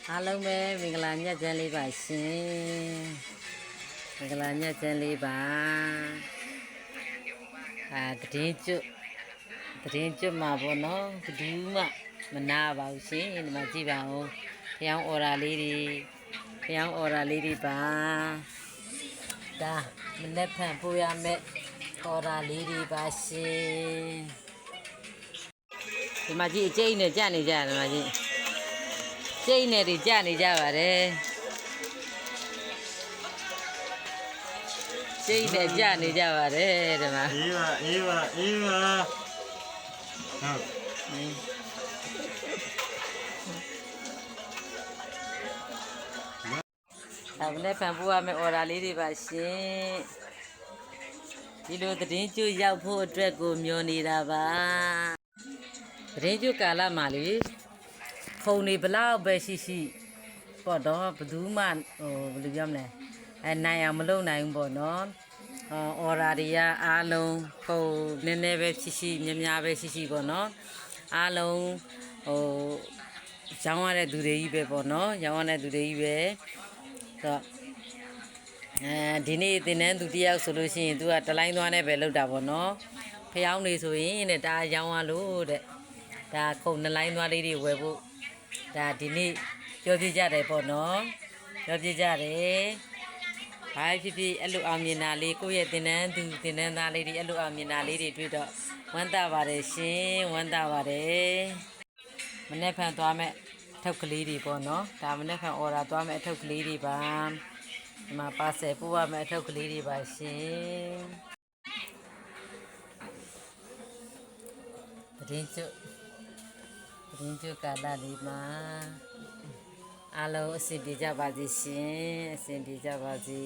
အားလုံးပဲမင်္ဂလာညချမ်းလေးပါရှင်မင်္ဂလာညချမ်းလေးပါသတင်းကျွတ်မှာပေါ့နော်ဘယ်သူမှမနာပါဘူးရှင်ဒီမှာကြည့်ပါဦးဖျောင်းအော်ရာလေးတွေပါဒါမနေ့ဖန်ပို့ရမယ်အော်ရာလေးတွေပါရှင်ဒီမှာကြည့်အကျိတ်နဲ့ကြနေကြတယ်ဒီမှာကြည့်ကျိတ်နဲ့တွေကြနေကြပါတယ်ကျိတ်နဲ့ကြနေကြပါတယ်ဒီမှာအေးပါဟုတ်ဒါမနေ့ဖန်ပို့ရမယ်အော်ဒါလေးတွေပါရှင်ဒီလိုသတင်းကျွတ်ရောက်ဖို့အတွက်ကိုမျှော်နေတာပါသတင်းကျွတ်ကာလမှာလေဖုန်တွေဘလောက်ပဲရှိပေါ့တော့ဘယ်သူမှဘယ်လိုပြောမလဲနိုင်အောင်မလုပ်နိုင်ဘူးပေါ့နော်အော်ရာတွေကအားလုံးဟိုနည်းနည်းပဲရှိများပဲရှိပေါ့နော်အားလုံးရောင်းရတဲ့သူတွေကြီးပဲပေါ့နော်ရောင်းရတဲ့သူတွေကြီးပဲတော့ဒီနေ့သင်တန်းသူတယောက်ဆိုလို့ရှိရင် तू ကတလိုင်းသွားနဲ့ပဲလောက်တာပေါ့နော်ဖျောင်းနေဆိုရင်တဲ့ဒါရောင်းရလို့တဲ့ဒါခုံ2လိုင်းသွားလေးတွေဝယ်ဖို့ဒါဒီနေ့ပြောပြကြတယ်ပေါ့နော်ပြောပြကြတယ်ဘာဖြစ်ဖြစ်အဲ့လိုအောင်မြင်တာလေးကိုယ့်ရဲ့သင်တန်းသူသင်တန်းသားလေးတွေအဲ့လိုအောင်မြင်တာလေးတွေတွေ့တော့ဝမ်းသာပါတယ်ရှင်ဝမ်းသာပါတယ်မနေ့ဖန်သွားမဲ့အထုပ်ကလေးတွေပေါ့နော်ဒါမနေ့ဖန်အော်ဒါသွားမဲ့အထုပ်ကလေးတွေပါဒီမှာပါဆယ်ပို့ရမဲ့အထုပ်ကလေးတွေပါရှင်သတင်းကျွတ်ကာလလေးမှာအားလုံးအဆင်ပြေကြပါစေရှင်အဆင်ပြေကြပါစေ